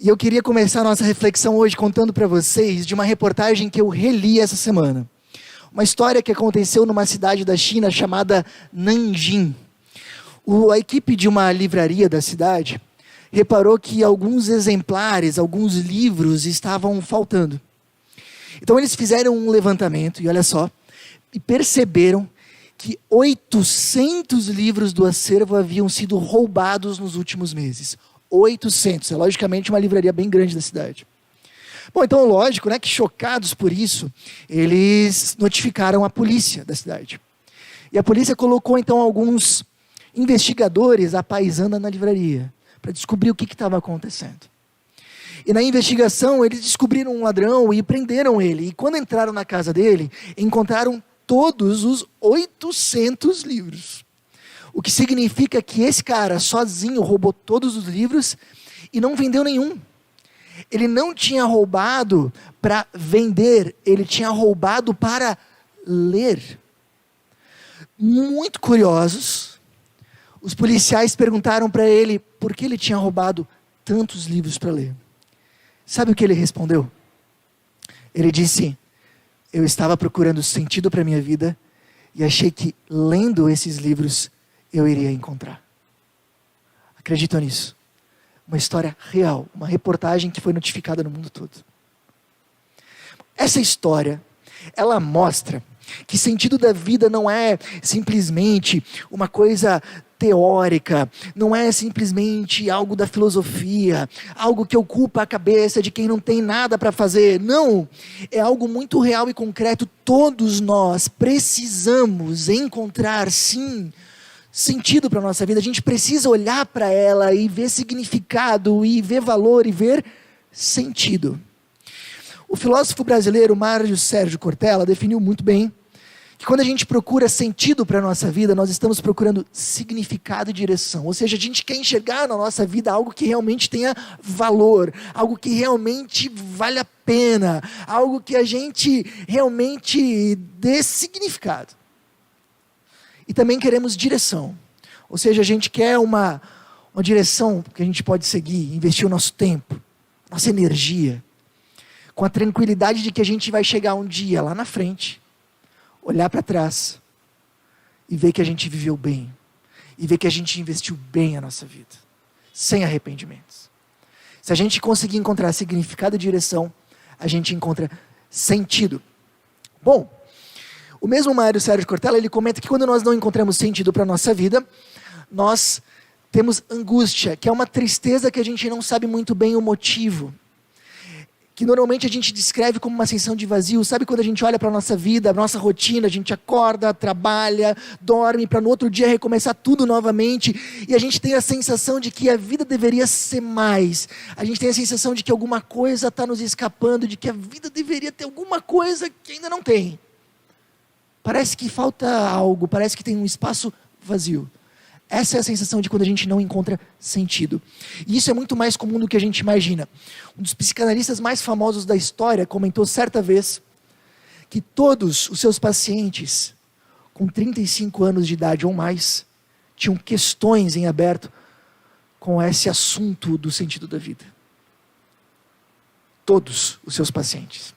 E eu queria começar a nossa reflexão hoje contando para vocês de uma reportagem que eu reli essa semana. Uma história que aconteceu numa cidade da China chamada Nanjing. A equipe de uma livraria da cidade reparou que alguns exemplares, alguns livros estavam faltando. Então eles fizeram um levantamento, e olha só, e perceberam que 800 livros do acervo haviam sido roubados nos últimos meses. 800, é logicamente uma livraria bem grande da cidade. Bom, então lógico, né, que chocados por isso, eles notificaram a polícia da cidade. E a polícia colocou então alguns investigadores à paisana na livraria, para descobrir o que estava acontecendo. E na investigação eles descobriram um ladrão e prenderam ele. E quando entraram na casa dele, encontraram todos os 800 livros. O que significa que esse cara sozinho roubou todos os livros e não vendeu nenhum. Ele não tinha roubado para vender, ele tinha roubado para ler. Muito curiosos, os policiais perguntaram para ele por que ele tinha roubado tantos livros para ler. Sabe o que ele respondeu? Ele disse: eu estava procurando sentido para a minha vida e achei que lendo esses livros eu iria encontrar. Acreditam nisso? Uma história real, uma reportagem que foi notificada no mundo todo. Essa história, ela mostra que sentido da vida não é simplesmente uma coisa teórica, não é simplesmente algo da filosofia, algo que ocupa a cabeça de quem não tem nada para fazer. Não, é algo muito real e concreto. Todos nós precisamos encontrar, sim, sentido para a nossa vida. A gente precisa olhar para ela e ver significado, e ver valor, e ver sentido. O filósofo brasileiro Mário Sérgio Cortella definiu muito bem que quando a gente procura sentido para a nossa vida, nós estamos procurando significado e direção. Ou seja, a gente quer enxergar na nossa vida algo que realmente tenha valor, algo que realmente vale a pena, algo que a gente realmente dê significado. E também queremos direção. Ou seja, a gente quer uma direção que a gente pode seguir, investir o nosso tempo, nossa energia, com a tranquilidade de que a gente vai chegar um dia lá na frente, olhar para trás e ver que a gente viveu bem, e ver que a gente investiu bem a nossa vida, sem arrependimentos. Se a gente conseguir encontrar significado e direção, a gente encontra sentido. Bom, o mesmo Mário Sérgio Cortella, ele comenta que quando nós não encontramos sentido para a nossa vida, nós temos angústia, que é uma tristeza que a gente não sabe muito bem o motivo, que normalmente a gente descreve como uma sensação de vazio. Sabe quando a gente olha para a nossa vida, a nossa rotina, a gente acorda, trabalha, dorme, para no outro dia recomeçar tudo novamente, e a gente tem a sensação de que a vida deveria ser mais, a gente tem a sensação de que alguma coisa está nos escapando, de que a vida deveria ter alguma coisa que ainda não tem. Parece que falta algo, parece que tem um espaço vazio. Essa é a sensação de quando a gente não encontra sentido. E isso é muito mais comum do que a gente imagina. Um dos psicanalistas mais famosos da história comentou certa vez que todos os seus pacientes com 35 anos de idade ou mais tinham questões em aberto com esse assunto do sentido da vida. Todos os seus pacientes.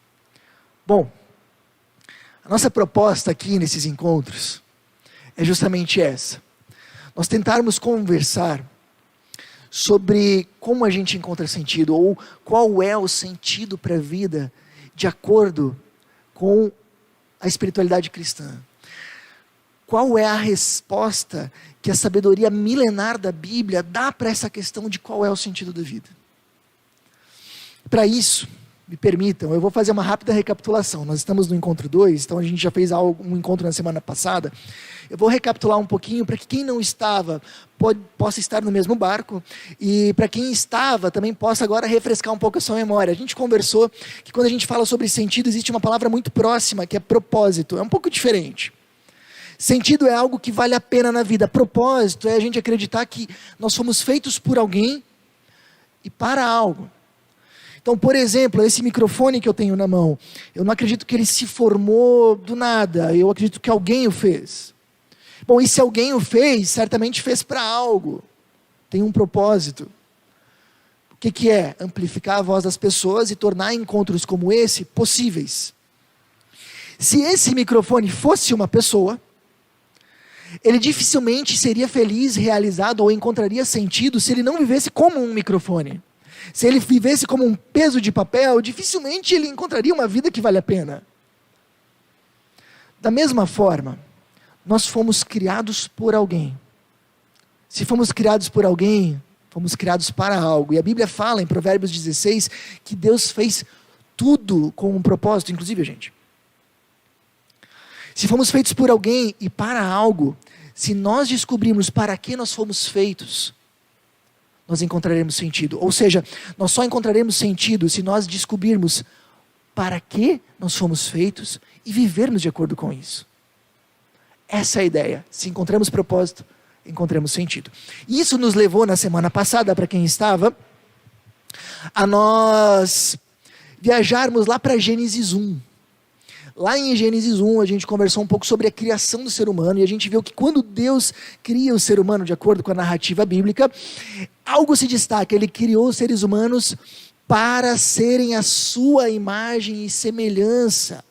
Bom, a nossa proposta aqui nesses encontros é justamente essa. Nós tentarmos conversar sobre como a gente encontra sentido, ou qual é o sentido para a vida de acordo com a espiritualidade cristã. Qual é a resposta que a sabedoria milenar da Bíblia dá para essa questão de qual é o sentido da vida. Para isso, me permitam, eu vou fazer uma rápida recapitulação. Nós estamos no encontro 2, então a gente já fez um encontro na semana passada. Eu vou recapitular um pouquinho para que quem não estava possa estar no mesmo barco, e para quem estava também possa agora refrescar um pouco a sua memória. A gente conversou que quando a gente fala sobre sentido, existe uma palavra muito próxima, que é propósito. É um pouco diferente. Sentido é algo que vale a pena na vida. Propósito é a gente acreditar que nós fomos feitos por alguém e para algo. Então, por exemplo, esse microfone que eu tenho na mão, eu não acredito que ele se formou do nada, eu acredito que alguém o fez. Bom, e se alguém o fez, certamente fez para algo, tem um propósito. que é? Amplificar a voz das pessoas e tornar encontros como esse possíveis. Se esse microfone fosse uma pessoa, ele dificilmente seria feliz, realizado ou encontraria sentido se ele não vivesse como um microfone. Se ele vivesse como um peso de papel, dificilmente ele encontraria uma vida que vale a pena. Da mesma forma, nós fomos criados por alguém. Se fomos criados por alguém, fomos criados para algo. E a Bíblia fala em Provérbios 16 que Deus fez tudo com um propósito, inclusive a gente. Se fomos feitos por alguém e para algo, se nós descobrirmos para que nós fomos feitos, nós encontraremos sentido. Ou seja, nós só encontraremos sentido se nós descobrirmos para que nós fomos feitos e vivermos de acordo com isso. Essa é a ideia. Se encontramos propósito, encontramos sentido. E isso nos levou na semana passada, para quem estava, a nós viajarmos lá para Gênesis 1. Lá em Gênesis 1, a gente conversou um pouco sobre a criação do ser humano, e a gente viu que quando Deus cria o ser humano, de acordo com a narrativa bíblica, algo se destaca: Ele criou os seres humanos para serem a sua imagem e semelhança.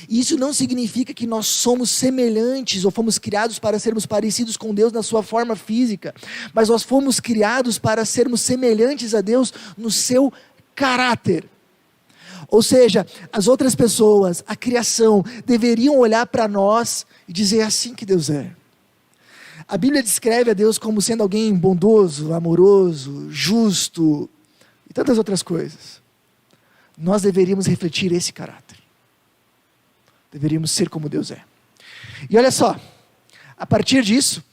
Isso não significa que nós somos semelhantes ou fomos criados para sermos parecidos com Deus na sua forma física, mas nós fomos criados para sermos semelhantes a Deus no seu caráter. Ou seja, as outras pessoas, a criação, deveriam olhar para nós e dizer: é assim que Deus é. A Bíblia descreve a Deus como sendo alguém bondoso, amoroso, justo e tantas outras coisas. Nós deveríamos refletir esse caráter. Deveríamos ser como Deus é. E olha só, a partir disso,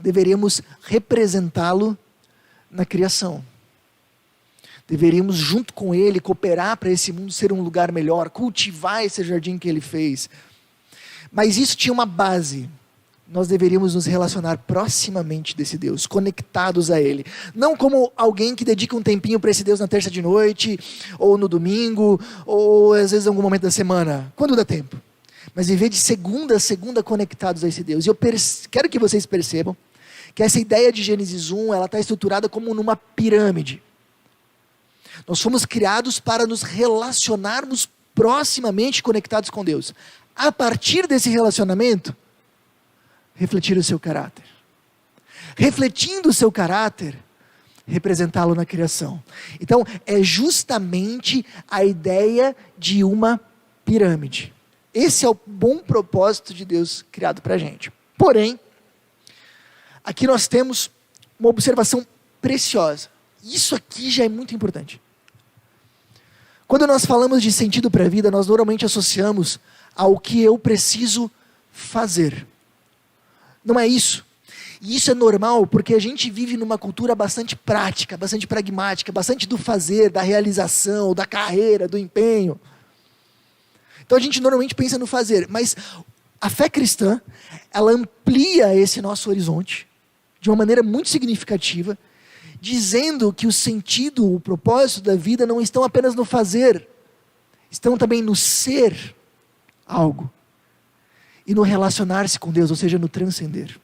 deveríamos representá-lo na criação. Deveríamos, junto com Ele, cooperar para esse mundo ser um lugar melhor, cultivar esse jardim que Ele fez. Mas isso tinha uma base. Nós deveríamos nos relacionar proximamente desse Deus, conectados a Ele. Não como alguém que dedica um tempinho para esse Deus na terça de noite, ou no domingo, ou às vezes em algum momento da semana, quando dá tempo. Mas viver de segunda a segunda conectados a esse Deus. E eu quero que vocês percebam que essa ideia de Gênesis 1, ela está estruturada como numa pirâmide. Nós fomos criados para nos relacionarmos proximamente conectados com Deus. A partir desse relacionamento, refletir o seu caráter. Refletindo o seu caráter, representá-lo na criação. Então, é justamente a ideia de uma pirâmide. Esse é o bom propósito de Deus criado para a gente. Porém, aqui nós temos uma observação preciosa. Isso aqui já é muito importante. Quando nós falamos de sentido para a vida, nós normalmente associamos ao que eu preciso fazer. Não é isso. E isso é normal porque a gente vive numa cultura bastante prática, bastante pragmática, bastante do fazer, da realização, da carreira, do empenho. Então a gente normalmente pensa no fazer, mas a fé cristã, ela amplia esse nosso horizonte de uma maneira muito significativa, dizendo que o sentido, o propósito da vida não estão apenas no fazer, estão também no ser algo e no relacionar-se com Deus, ou seja, no transcender.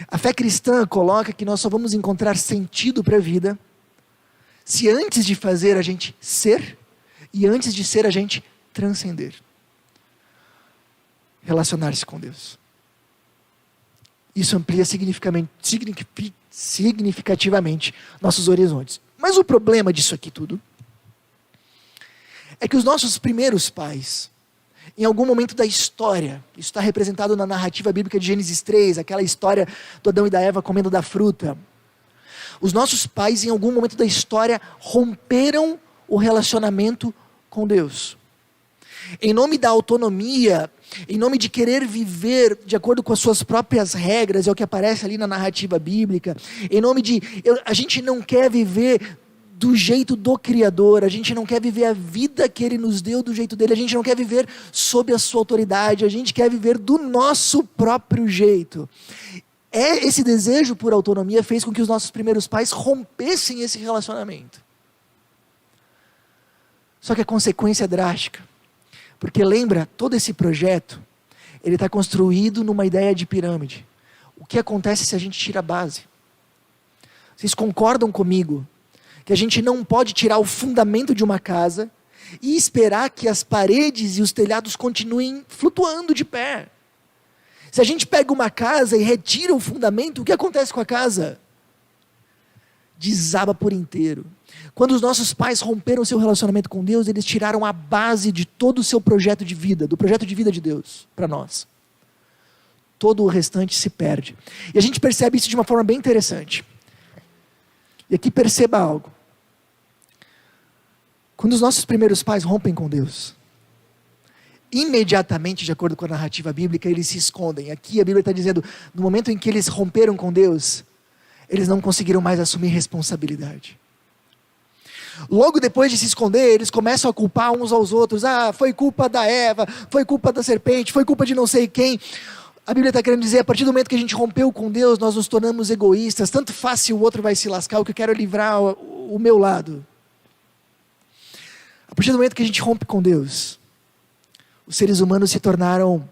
A fé cristã coloca que nós só vamos encontrar sentido para a vida se antes de fazer a gente ser e antes de ser a gente transcender. Relacionar-se com Deus. Isso amplia significativamente nossos horizontes. Mas o problema disso aqui tudo é que os nossos primeiros pais, em algum momento da história, isso está representado na narrativa bíblica de Gênesis 3, aquela história do Adão e da Eva comendo da fruta. Os nossos pais, em algum momento da história, romperam o relacionamento com Deus. Em nome da autonomia, em nome de querer viver de acordo com as suas próprias regras, é o que aparece ali na narrativa bíblica, em nome de, a gente não quer viver do jeito do Criador, a gente não quer viver a vida que Ele nos deu do jeito dele, a gente não quer viver sob a sua autoridade, a gente quer viver do nosso próprio jeito. Esse desejo por autonomia fez com que os nossos primeiros pais rompessem esse relacionamento. Só que a consequência é drástica. Porque lembra, todo esse projeto, ele está construído numa ideia de pirâmide. O que acontece se a gente tira a base? Vocês concordam comigo que a gente não pode tirar o fundamento de uma casa e esperar que as paredes e os telhados continuem flutuando de pé? Se a gente pega uma casa e retira o fundamento, o que acontece com a casa? Desaba por inteiro. Quando os nossos pais romperam seu relacionamento com Deus, eles tiraram a base de todo o seu projeto de vida, do projeto de vida de Deus para nós. Todo o restante se perde. E a gente percebe isso de uma forma bem interessante. E aqui perceba algo. Quando os nossos primeiros pais rompem com Deus, imediatamente, de acordo com a narrativa bíblica, eles se escondem. Aqui a Bíblia está dizendo, no momento em que eles romperam com Deus, eles não conseguiram mais assumir responsabilidade. Logo depois de se esconder, eles começam a culpar uns aos outros. Foi culpa da Eva, foi culpa da serpente, foi culpa de não sei quem. A Bíblia está querendo dizer, a partir do momento que a gente rompeu com Deus, nós nos tornamos egoístas. Tanto faz se o outro vai se lascar, o que eu quero é livrar o meu lado. A partir do momento que a gente rompe com Deus, os seres humanos se tornaram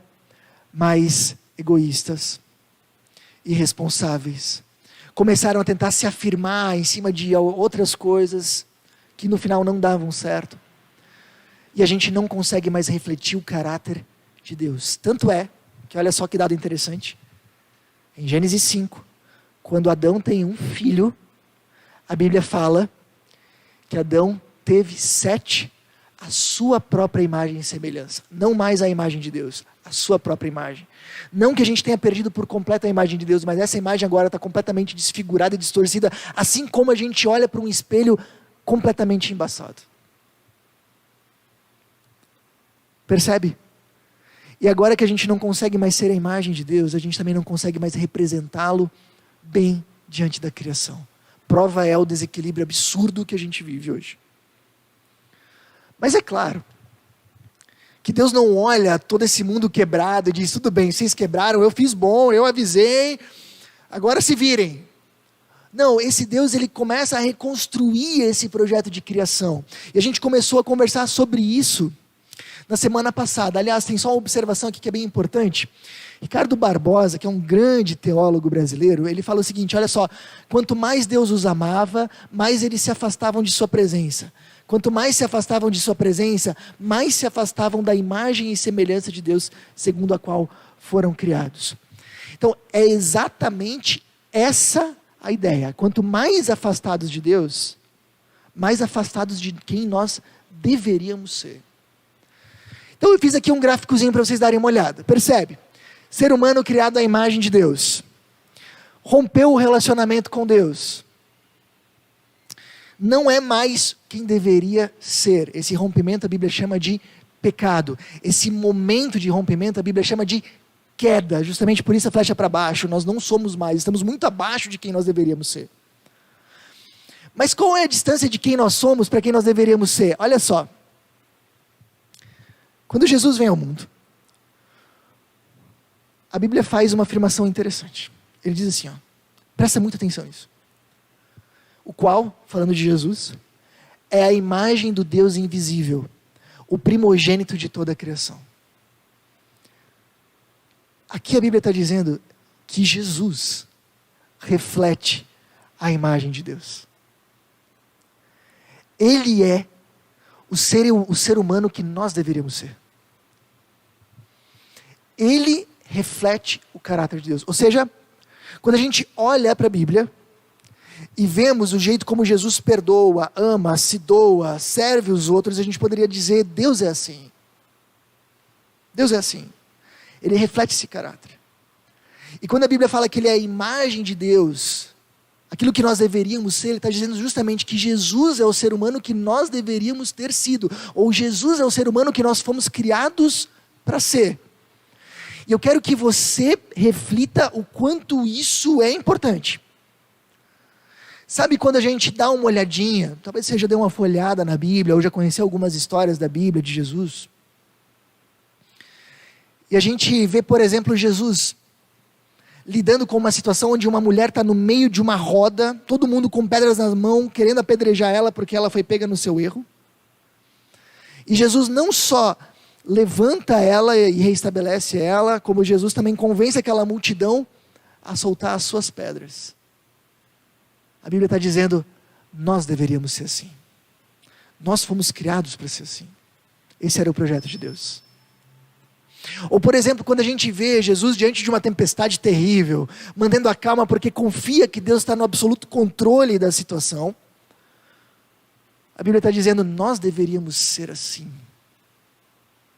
mais egoístas, irresponsáveis. Começaram a tentar se afirmar em cima de outras coisas que no final não davam certo. E a gente não consegue mais refletir o caráter de Deus. Tanto é que, olha só que dado interessante, em Gênesis 5, quando Adão tem um filho, a Bíblia fala que Adão teve Sete, a sua própria imagem e semelhança. Não mais a imagem de Deus, a sua própria imagem. Não que a gente tenha perdido por completo a imagem de Deus, mas essa imagem agora está completamente desfigurada e distorcida, assim como a gente olha para um espelho completamente embaçado. Percebe? E agora que a gente não consegue mais ser a imagem de Deus, a gente também não consegue mais representá-lo bem diante da criação. Prova é o desequilíbrio absurdo que a gente vive hoje. Mas é claro que Deus não olha todo esse mundo quebrado e diz, tudo bem, vocês quebraram, eu fiz bom, eu avisei, agora se virem. Não, esse Deus, ele começa a reconstruir esse projeto de criação. E a gente começou a conversar sobre isso na semana passada. Aliás, tem só uma observação aqui que é bem importante. Ricardo Barbosa, que é um grande teólogo brasileiro, ele fala o seguinte, olha só, quanto mais Deus os amava, mais eles se afastavam de sua presença. Quanto mais se afastavam de sua presença, mais se afastavam da imagem e semelhança de Deus, segundo a qual foram criados. Então, é exatamente essa a ideia. Quanto mais afastados de Deus, mais afastados de quem nós deveríamos ser. Então, eu fiz aqui um gráficozinho para vocês darem uma olhada. Percebe? Ser humano criado à imagem de Deus. Rompeu o relacionamento com Deus. Não é mais quem deveria ser. Esse rompimento a Bíblia chama de pecado. Esse momento de rompimento a Bíblia chama de queda. Justamente por isso a flecha para baixo. Nós não somos mais, estamos muito abaixo de quem nós deveríamos ser. Mas qual é a distância de quem nós somos para quem nós deveríamos ser? Olha só. Quando Jesus vem ao mundo, a Bíblia faz uma afirmação interessante. Ele diz assim, presta muita atenção nisso. O qual, falando de Jesus, é a imagem do Deus invisível, o primogênito de toda a criação. Aqui a Bíblia está dizendo que Jesus reflete a imagem de Deus. Ele é o ser humano que nós deveríamos ser. Ele reflete o caráter de Deus. Ou seja, quando a gente olha para a Bíblia e vemos o jeito como Jesus perdoa, ama, se doa, serve os outros, a gente poderia dizer, Deus é assim. Deus é assim. Ele reflete esse caráter. E quando a Bíblia fala que Ele é a imagem de Deus, aquilo que nós deveríamos ser, Ele está dizendo justamente que Jesus é o ser humano que nós deveríamos ter sido. Ou Jesus é o ser humano que nós fomos criados para ser. E eu quero que você reflita o quanto isso é importante. Sabe quando a gente dá uma olhadinha, talvez você já deu uma folhada na Bíblia, ou já conheceu algumas histórias da Bíblia, de Jesus. E a gente vê, por exemplo, Jesus lidando com uma situação onde uma mulher está no meio de uma roda, todo mundo com pedras nas mãos, querendo apedrejar ela porque ela foi pega no seu erro. E Jesus não só levanta ela e reestabelece ela, como Jesus também convence aquela multidão a soltar as suas pedras. A Bíblia está dizendo, nós deveríamos ser assim. Nós fomos criados para ser assim. Esse era o projeto de Deus. Ou, por exemplo, quando a gente vê Jesus diante de uma tempestade terrível, mantendo a calma porque confia que Deus está no absoluto controle da situação, a Bíblia está dizendo, nós deveríamos ser assim.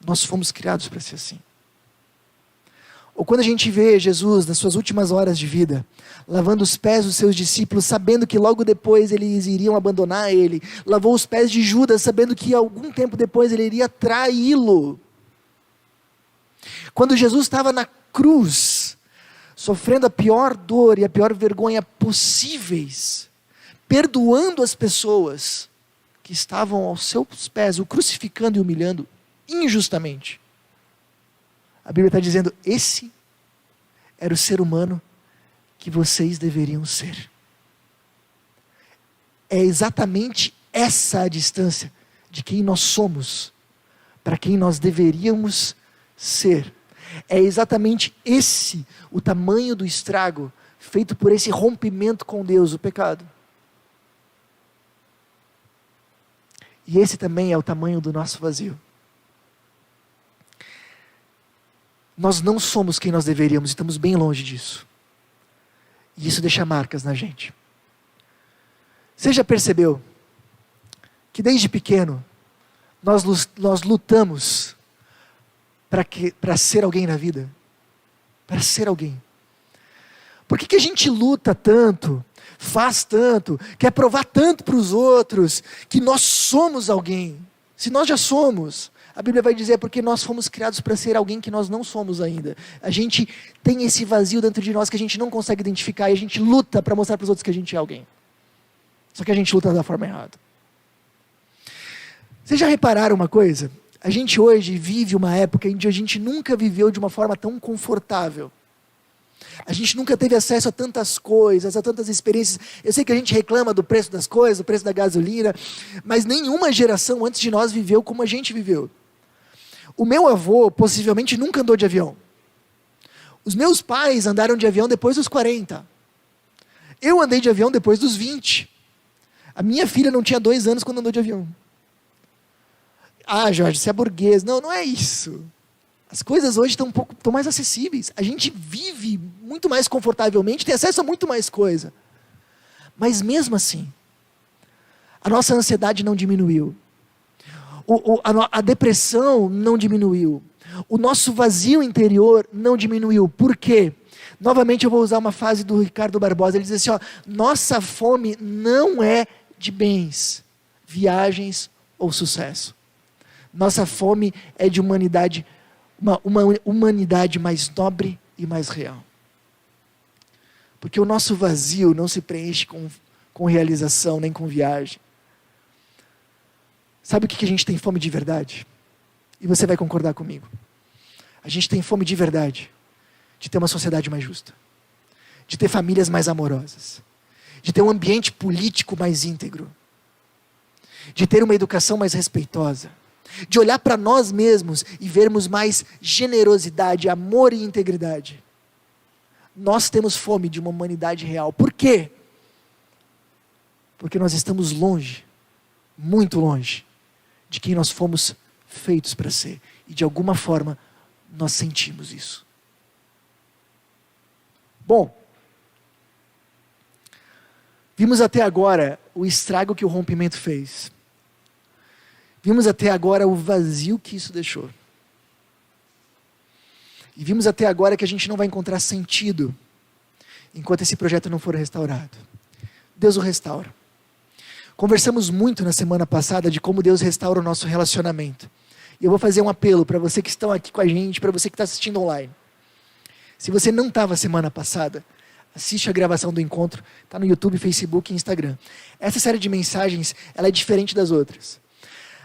Nós fomos criados para ser assim. Ou quando a gente vê Jesus nas suas últimas horas de vida, lavando os pés dos seus discípulos, sabendo que logo depois eles iriam abandonar ele, lavou os pés de Judas, sabendo que algum tempo depois ele iria traí-lo. Quando Jesus estava na cruz, sofrendo a pior dor e a pior vergonha possíveis, perdoando as pessoas que estavam aos seus pés, o crucificando e humilhando injustamente. A Bíblia está dizendo, esse era o ser humano que vocês deveriam ser. É exatamente essa a distância de quem nós somos para quem nós deveríamos ser. É exatamente esse o tamanho do estrago feito por esse rompimento com Deus, o pecado. E esse também é o tamanho do nosso vazio. Nós não somos quem nós deveríamos, estamos bem longe disso. E isso deixa marcas na gente. Você já percebeu que desde pequeno nós lutamos para ser alguém na vida? Para ser alguém. Por que a gente luta tanto, faz tanto, quer provar tanto para os outros, que nós somos alguém? Se nós já somos, a Bíblia vai dizer, porque nós fomos criados para ser alguém que nós não somos ainda. A gente tem esse vazio dentro de nós que a gente não consegue identificar, e a gente luta para mostrar para os outros que a gente é alguém. Só que a gente luta da forma errada. Vocês já repararam uma coisa? A gente hoje vive uma época em que a gente nunca viveu de uma forma tão confortável. A gente nunca teve acesso a tantas coisas, a tantas experiências. Eu sei que a gente reclama do preço das coisas, do preço da gasolina, mas nenhuma geração antes de nós viveu como a gente viveu. O meu avô possivelmente nunca andou de avião. Os meus pais andaram de avião depois dos 40. Eu andei de avião depois dos 20. A minha filha não tinha 2 anos quando andou de avião. Ah, Jorge, você é burguês. Não, não é isso. As coisas hoje estão mais acessíveis. A gente vive muito mais confortavelmente, tem acesso a muito mais coisa. Mas mesmo assim, a nossa ansiedade não diminuiu. A depressão não diminuiu. O nosso vazio interior não diminuiu. Por quê? Novamente eu vou usar uma frase do Ricardo Barbosa. Ele diz assim, ó, nossa fome não é de bens, viagens ou sucesso. Nossa fome é de humanidade, uma humanidade mais nobre e mais real. Porque o nosso vazio não se preenche com realização, nem com viagem. Sabe o que a gente tem fome de verdade? E você vai concordar comigo. A gente tem fome de verdade, de ter uma sociedade mais justa, de ter famílias mais amorosas, de ter um ambiente político mais íntegro, de ter uma educação mais respeitosa, de olhar para nós mesmos e vermos mais generosidade, amor e integridade. Nós temos fome de uma humanidade real. Por quê? Porque nós estamos longe, muito longe, de quem nós fomos feitos para ser. E de alguma forma, nós sentimos isso. Bom, vimos até agora o estrago que o rompimento fez. Vimos até agora o vazio que isso deixou. E vimos até agora que a gente não vai encontrar sentido enquanto esse projeto não for restaurado. Deus o restaura. Conversamos muito na semana passada de como Deus restaura o nosso relacionamento. E eu vou fazer um apelo para você que estão aqui com a gente, para você que está assistindo online. Se você não estava semana passada, assiste a gravação do encontro, está no YouTube, Facebook e Instagram. Essa série de mensagens, ela é diferente das outras.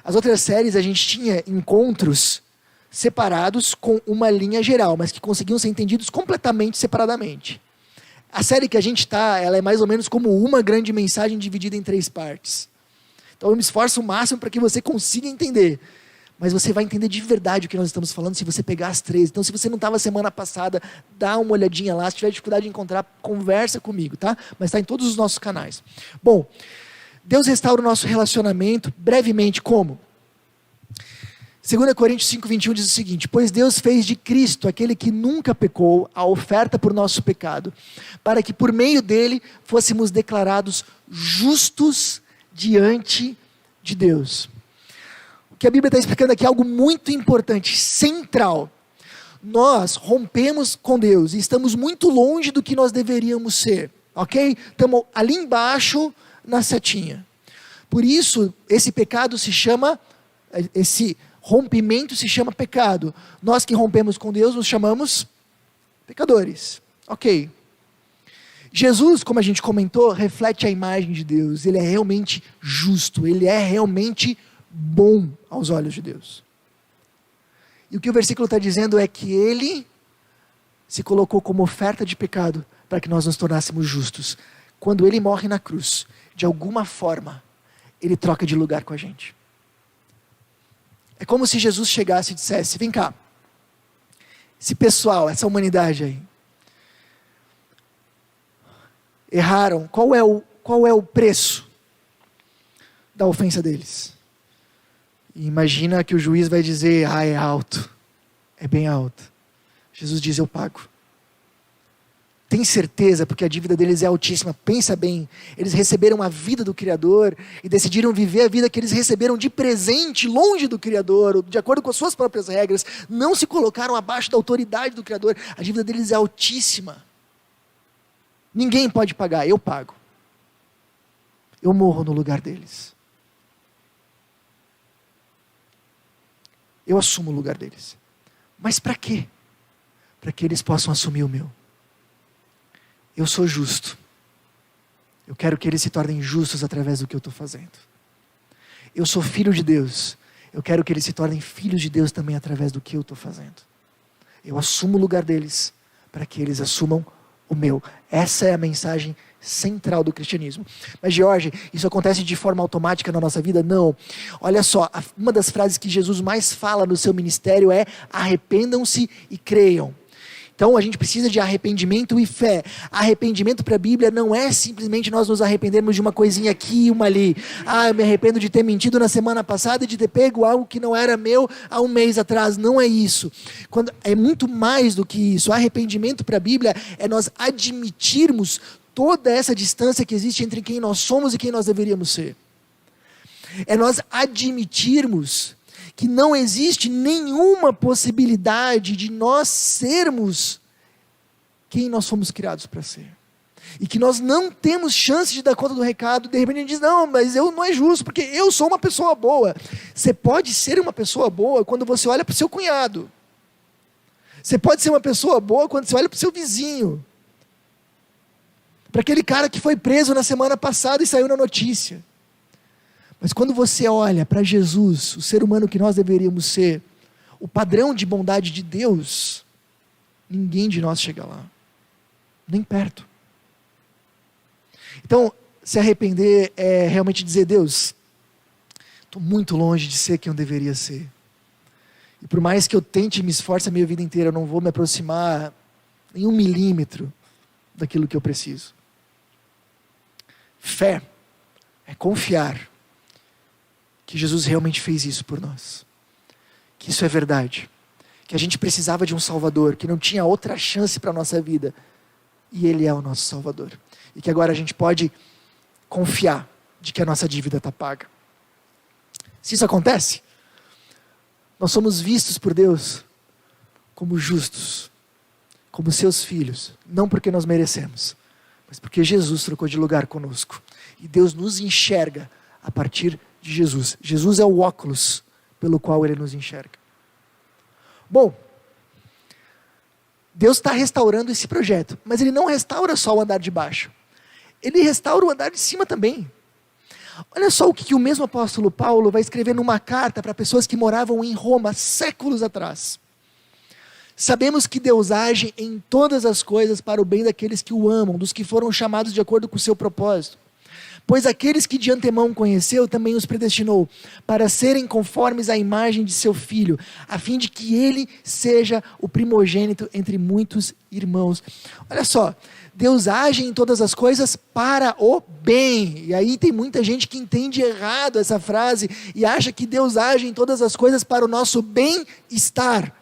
As outras séries a gente tinha encontros separados com uma linha geral, mas que conseguiam ser entendidos completamente separadamente. A série que a gente está, ela é mais ou menos como uma grande mensagem dividida em 3 partes. Então eu me esforço o máximo para que você consiga entender. Mas você vai entender de verdade o que nós estamos falando se você pegar as 13. Então, se você não estava semana passada, dá uma olhadinha lá. Se tiver dificuldade de encontrar, conversa comigo, tá? Mas está em todos os nossos canais. Bom, Deus restaura o nosso relacionamento, brevemente, como? 2 Coríntios 5:21 diz o seguinte: pois Deus fez de Cristo, aquele que nunca pecou, a oferta por nosso pecado, para que por meio dele fôssemos declarados justos diante de Deus. O que a Bíblia está explicando aqui é algo muito importante, central. Nós rompemos com Deus e estamos muito longe do que nós deveríamos ser, ok? Estamos ali embaixo na setinha. Por isso, esse pecado se chama, esse rompimento se chama pecado. Nós que rompemos com Deus nos chamamos pecadores, ok? Jesus, como a gente comentou, reflete a imagem de Deus. Ele é realmente justo, ele é realmente bom aos olhos de Deus. E o que o versículo está dizendo é que ele se colocou como oferta de pecado para que nós nos tornássemos justos. Quando ele morre na cruz, de alguma forma, ele troca de lugar com a gente. É como se Jesus chegasse e dissesse: vem cá, esse pessoal, essa humanidade aí, erraram, qual é o preço da ofensa deles? E imagina que o juiz vai dizer: é alto, é bem alto. Jesus diz: eu pago. Tem certeza, porque a dívida deles é altíssima. Pensa bem, eles receberam a vida do Criador e decidiram viver a vida que eles receberam de presente, longe do Criador, de acordo com as suas próprias regras, não se colocaram abaixo da autoridade do Criador. A dívida deles é altíssima. Ninguém pode pagar, eu pago. Eu morro no lugar deles. Eu assumo o lugar deles. Mas para quê? Para que eles possam assumir o meu. Eu sou justo. Eu quero que eles se tornem justos através do que eu estou fazendo. Eu sou filho de Deus. Eu quero que eles se tornem filhos de Deus também através do que eu estou fazendo. Eu assumo o lugar deles para que eles assumam o meu. Essa é a mensagem central do cristianismo. Mas, Jorge, isso acontece de forma automática na nossa vida? Não. Olha só, uma das frases que Jesus mais fala no seu ministério é: arrependam-se e creiam. Então a gente precisa de arrependimento e fé. Arrependimento para a Bíblia não é simplesmente nós nos arrependermos de uma coisinha aqui e uma ali. Eu me arrependo de ter mentido na semana passada e de ter pego algo que não era meu há um mês atrás. Não é isso. É muito mais do que isso. Arrependimento para a Bíblia é nós admitirmos toda essa distância que existe entre quem nós somos e quem nós deveríamos ser. É nós admitirmos que não existe nenhuma possibilidade de nós sermos quem nós fomos criados para ser. E que nós não temos chance de dar conta do recado. De repente a gente diz: não, mas eu não é justo, porque eu sou uma pessoa boa. Você pode ser uma pessoa boa quando você olha para o seu cunhado. Você pode ser uma pessoa boa quando você olha para o seu vizinho. Para aquele cara que foi preso na semana passada e saiu na notícia. Mas quando você olha para Jesus, o ser humano que nós deveríamos ser, o padrão de bondade de Deus, ninguém de nós chega lá. Nem perto. Então, se arrepender é realmente dizer: Deus, estou muito longe de ser quem eu deveria ser. E por mais que eu tente e me esforce a minha vida inteira, eu não vou me aproximar em 1 milímetro daquilo que eu preciso. Fé é confiar que Jesus realmente fez isso por nós. Que isso é verdade. Que a gente precisava de um Salvador, que não tinha outra chance para a nossa vida. E Ele é o nosso Salvador. E que agora a gente pode confiar de que a nossa dívida está paga. Se isso acontece, nós somos vistos por Deus como justos, como seus filhos, não porque nós merecemos, mas porque Jesus trocou de lugar conosco. E Deus nos enxerga a partir de Jesus. Jesus é o óculos pelo qual Ele nos enxerga. Bom, Deus está restaurando esse projeto, mas Ele não restaura só o andar de baixo. Ele restaura o andar de cima também. Olha só o que o mesmo apóstolo Paulo vai escrever numa carta para pessoas que moravam em Roma séculos atrás. Sabemos que Deus age em todas as coisas para o bem daqueles que o amam, dos que foram chamados de acordo com o seu propósito. Pois aqueles que de antemão conheceu, também os predestinou, para serem conformes à imagem de seu Filho, a fim de que ele seja o primogênito entre muitos irmãos. Olha só, Deus age em todas as coisas para o bem. E aí tem muita gente que entende errado essa frase e acha que Deus age em todas as coisas para o nosso bem-estar,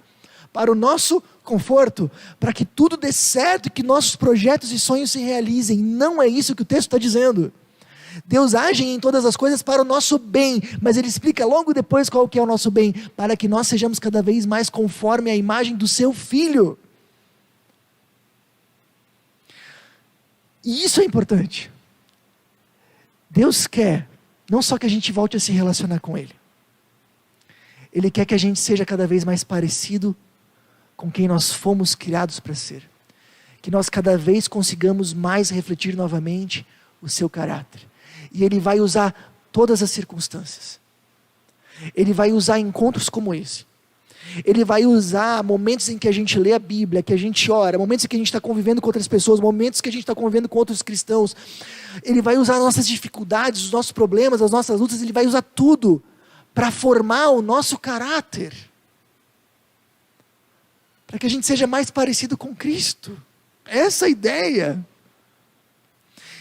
para o nosso conforto, para que tudo dê certo e que nossos projetos e sonhos se realizem. Não é isso que o texto está dizendo. Deus age em todas as coisas para o nosso bem, mas ele explica logo depois qual que é o nosso bem, para que nós sejamos cada vez mais conforme a imagem do seu Filho. E isso é importante. Deus quer, não só que a gente volte a se relacionar com Ele, Ele quer que a gente seja cada vez mais parecido com quem nós fomos criados para ser. Que nós cada vez consigamos mais refletir novamente o seu caráter. E Ele vai usar todas as circunstâncias. Ele vai usar encontros como esse. Ele vai usar momentos em que a gente lê a Bíblia, que a gente ora, momentos em que a gente está convivendo com outras pessoas, momentos que a gente está convivendo com outros cristãos. Ele vai usar as nossas dificuldades, os nossos problemas, as nossas lutas, Ele vai usar tudo para formar o nosso caráter. Para que a gente seja mais parecido com Cristo. Essa é a ideia.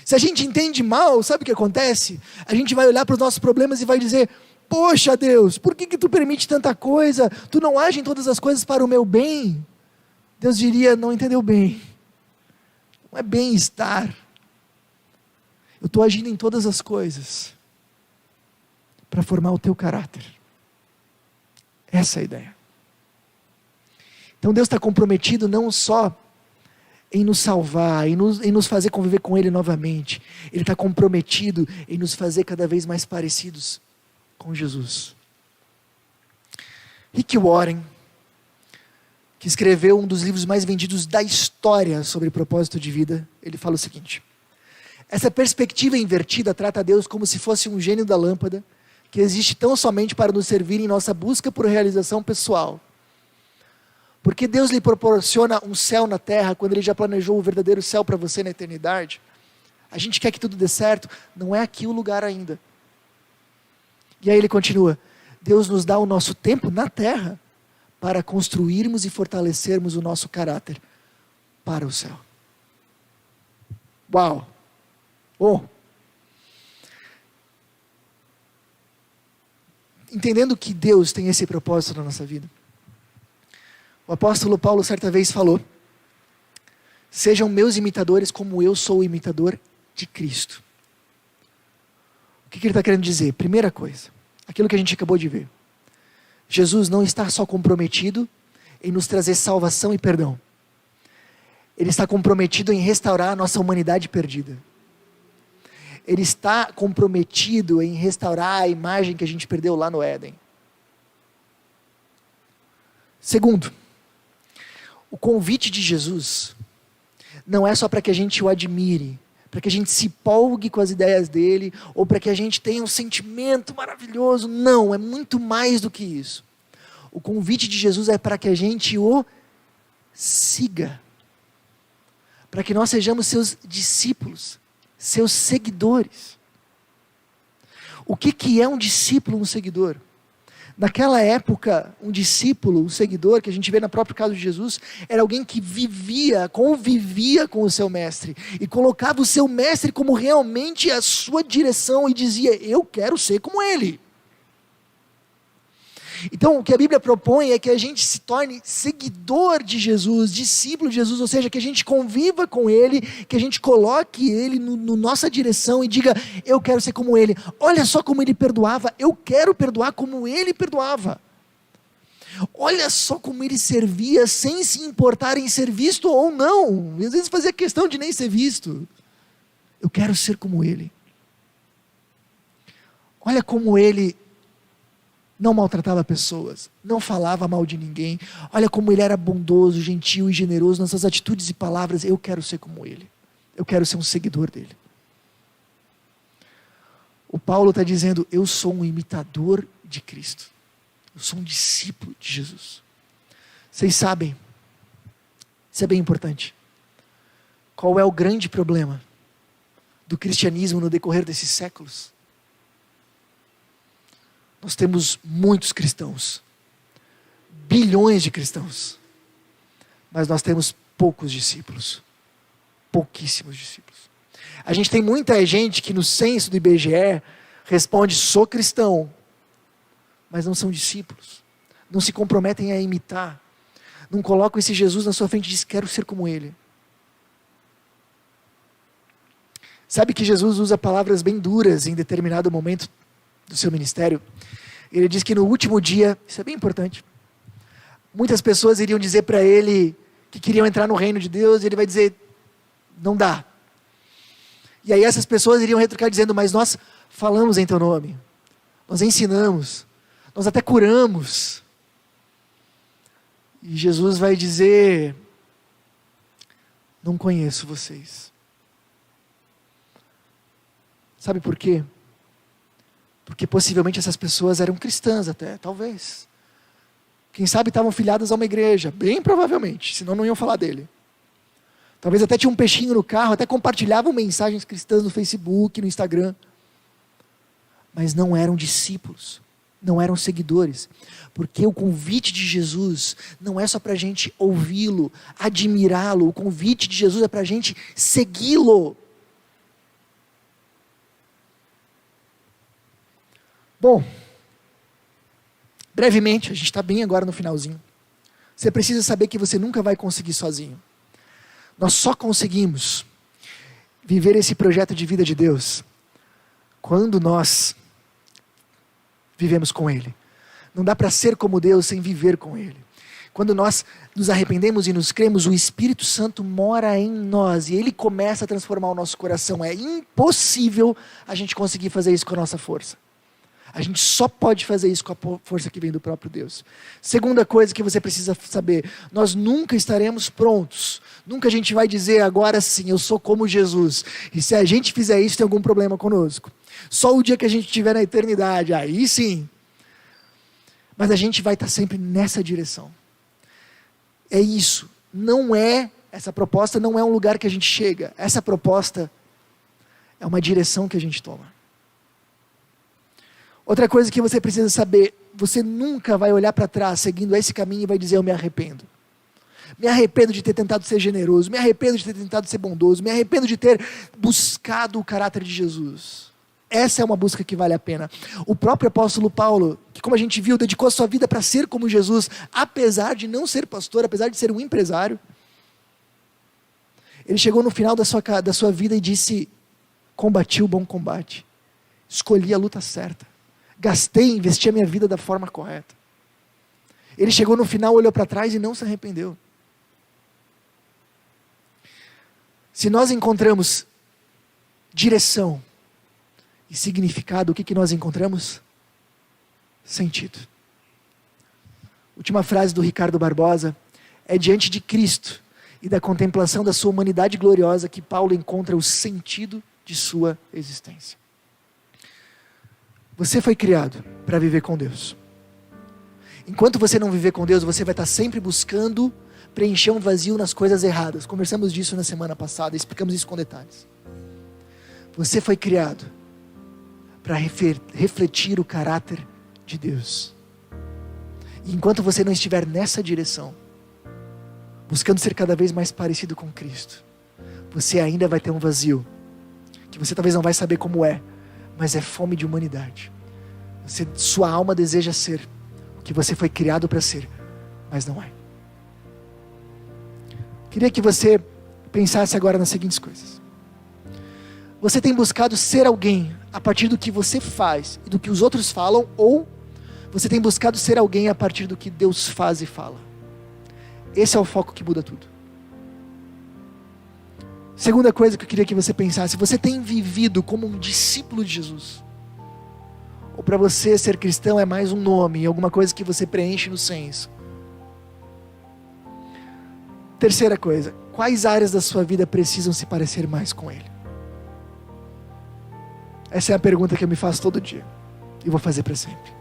Se a gente entende mal, sabe o que acontece? A gente vai olhar para os nossos problemas e vai dizer: poxa Deus, por que tu permite tanta coisa? Tu não age em todas as coisas para o meu bem? Deus diria: não entendeu bem. Não é bem-estar. Eu estou agindo em todas as coisas para formar o teu caráter. Essa é a ideia. Então Deus está comprometido não só em nos salvar, em nos fazer conviver com Ele novamente. Ele está comprometido em nos fazer cada vez mais parecidos com Jesus. Rick Warren, que escreveu um dos livros mais vendidos da história sobre propósito de vida, ele fala o seguinte: essa perspectiva invertida trata Deus como se fosse um gênio da lâmpada, que existe tão somente para nos servir em nossa busca por realização pessoal. Porque Deus lhe proporciona um céu na terra, quando Ele já planejou o verdadeiro céu para você na eternidade. A gente quer que tudo dê certo, não é aqui o lugar ainda. E aí ele continua: Deus nos dá o nosso tempo na terra, para construirmos e fortalecermos o nosso caráter para o céu. Uau! Oh! Entendendo que Deus tem esse propósito na nossa vida, o apóstolo Paulo certa vez falou: sejam meus imitadores como eu sou o imitador de Cristo. O que ele está querendo dizer? Primeira coisa, aquilo que a gente acabou de ver. Jesus não está só comprometido em nos trazer salvação e perdão. Ele está comprometido em restaurar a nossa humanidade perdida. Ele está comprometido em restaurar a imagem que a gente perdeu lá no Éden. Segundo, o convite de Jesus não é só para que a gente o admire, para que a gente se empolgue com as ideias dele, ou para que a gente tenha um sentimento maravilhoso. Não, é muito mais do que isso. O convite de Jesus é para que a gente o siga, para que nós sejamos seus discípulos, seus seguidores. O que é um discípulo, um seguidor? Naquela época, um discípulo, um seguidor, que a gente vê no próprio caso de Jesus, era alguém que convivia com o seu mestre, e colocava o seu mestre como realmente a sua direção, e dizia: eu quero ser como ele. Então, o que a Bíblia propõe é que a gente se torne seguidor de Jesus, discípulo de Jesus, ou seja, que a gente conviva com Ele, que a gente coloque Ele no nossa direção e diga: eu quero ser como Ele. Olha só como Ele perdoava, eu quero perdoar como Ele perdoava. Olha só como Ele servia sem se importar em ser visto ou não. Às vezes fazia questão de nem ser visto. Eu quero ser como Ele. Olha como Ele não maltratava pessoas, não falava mal de ninguém. Olha como ele era bondoso, gentil e generoso nas suas atitudes e palavras. Eu quero ser como ele. Eu quero ser um seguidor dele. O Paulo está dizendo: eu sou um imitador de Cristo. Eu sou um discípulo de Jesus. Vocês sabem, isso é bem importante, qual é o grande problema do cristianismo no decorrer desses séculos? Nós temos muitos cristãos, bilhões de cristãos, mas nós temos poucos discípulos, pouquíssimos discípulos. A gente tem muita gente que no censo do IBGE responde: sou cristão, mas não são discípulos, não se comprometem a imitar, não colocam esse Jesus na sua frente e dizem: quero ser como ele. Sabe que Jesus usa palavras bem duras em determinado momento do seu ministério? Ele diz que no último dia, isso é bem importante, muitas pessoas iriam dizer para ele que queriam entrar no reino de Deus, e ele vai dizer: não dá. E aí essas pessoas iriam retrucar dizendo: mas nós falamos em teu nome, nós ensinamos, nós até curamos. E Jesus vai dizer: não conheço vocês. Sabe por quê? Porque possivelmente essas pessoas eram cristãs até, talvez. Quem sabe estavam filiadas a uma igreja, bem provavelmente, senão não iam falar dele. Talvez até tinha um peixinho no carro, até compartilhavam mensagens cristãs no Facebook, no Instagram. Mas não eram discípulos, não eram seguidores. Porque o convite de Jesus não é só para a gente ouvi-lo, admirá-lo. O convite de Jesus é para a gente segui-lo. Bom, brevemente, a gente está bem agora no finalzinho. Você precisa saber que você nunca vai conseguir sozinho. Nós só conseguimos viver esse projeto de vida de Deus quando nós vivemos com Ele. Não dá para ser como Deus sem viver com Ele. Quando nós nos arrependemos e nos cremos, o Espírito Santo mora em nós e Ele começa a transformar o nosso coração. É impossível a gente conseguir fazer isso com a nossa força. A gente só pode fazer isso com a força que vem do próprio Deus. Segunda coisa que você precisa saber: nós nunca estaremos prontos. Nunca a gente vai dizer: agora sim, eu sou como Jesus. E se a gente fizer isso, tem algum problema conosco. Só o dia que a gente estiver na eternidade, aí sim. Mas a gente vai estar sempre nessa direção. É isso. Essa proposta não é um lugar que a gente chega. Essa proposta é uma direção que a gente toma. Outra coisa que você precisa saber: você nunca vai olhar para trás seguindo esse caminho e vai dizer: eu me arrependo. Me arrependo de ter tentado ser generoso, me arrependo de ter tentado ser bondoso, me arrependo de ter buscado o caráter de Jesus. Essa é uma busca que vale a pena. O próprio apóstolo Paulo, que como a gente viu, dedicou a sua vida para ser como Jesus, apesar de não ser pastor, apesar de ser um empresário, ele chegou no final da sua vida e disse: combati o bom combate, escolhi a luta certa. Gastei, investi a minha vida da forma correta. Ele chegou no final, olhou para trás e não se arrependeu. Se nós encontramos direção e significado, o que nós encontramos? Sentido. Última frase do Ricardo Barbosa: é diante de Cristo e da contemplação da sua humanidade gloriosa que Paulo encontra o sentido de sua existência. Você foi criado para viver com Deus. Enquanto você não viver com Deus, você vai estar sempre buscando preencher um vazio nas coisas erradas. Conversamos disso na semana passada, explicamos isso com detalhes. Você foi criado para refletir o caráter de Deus. E enquanto você não estiver nessa direção, buscando ser cada vez mais parecido com Cristo, você ainda vai ter um vazio, que você talvez não vai saber como é, mas é fome de humanidade. Sua alma deseja ser o que você foi criado para ser, mas não é. Queria que você pensasse agora nas seguintes coisas. Você tem buscado ser alguém a partir do que você faz e do que os outros falam, ou você tem buscado ser alguém a partir do que Deus faz e fala? Esse é o foco que muda tudo. Segunda coisa que eu queria que você pensasse: você tem vivido como um discípulo de Jesus? Ou para você ser cristão é mais um nome, alguma coisa que você preenche no censo? Terceira coisa: quais áreas da sua vida precisam se parecer mais com Ele? Essa é a pergunta que eu me faço todo dia e vou fazer para sempre.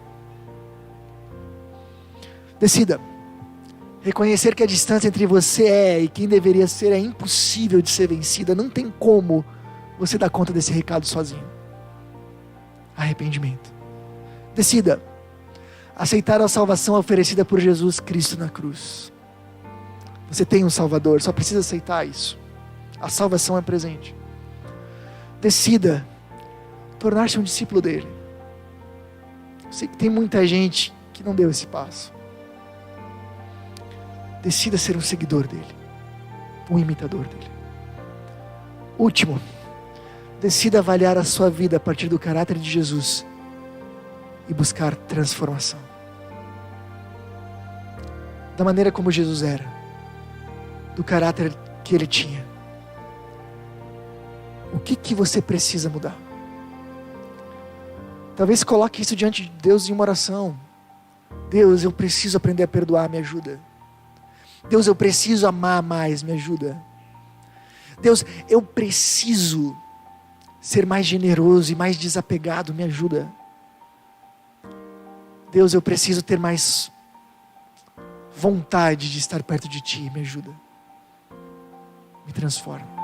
Decida. Reconhecer que a distância entre você e quem deveria ser é impossível de ser vencida. Não tem como você dá conta desse recado sozinho. Arrependimento. Decida aceitar a salvação oferecida por Jesus Cristo na cruz. Você tem um Salvador, só precisa aceitar isso. A salvação é presente. Decida tornar-se um discípulo dele. Eu sei que tem muita gente que não deu esse passo. Decida ser um seguidor dele, um imitador dele. Último, decida avaliar a sua vida a partir do caráter de Jesus e buscar transformação. Da maneira como Jesus era, do caráter que ele tinha. O que você precisa mudar? Talvez coloque isso diante de Deus em uma oração. Deus, eu preciso aprender a perdoar, me ajuda. Deus, eu preciso amar mais, me ajuda. Deus, eu preciso ser mais generoso e mais desapegado, me ajuda. Deus, eu preciso ter mais vontade de estar perto de Ti, me ajuda. Me transforma.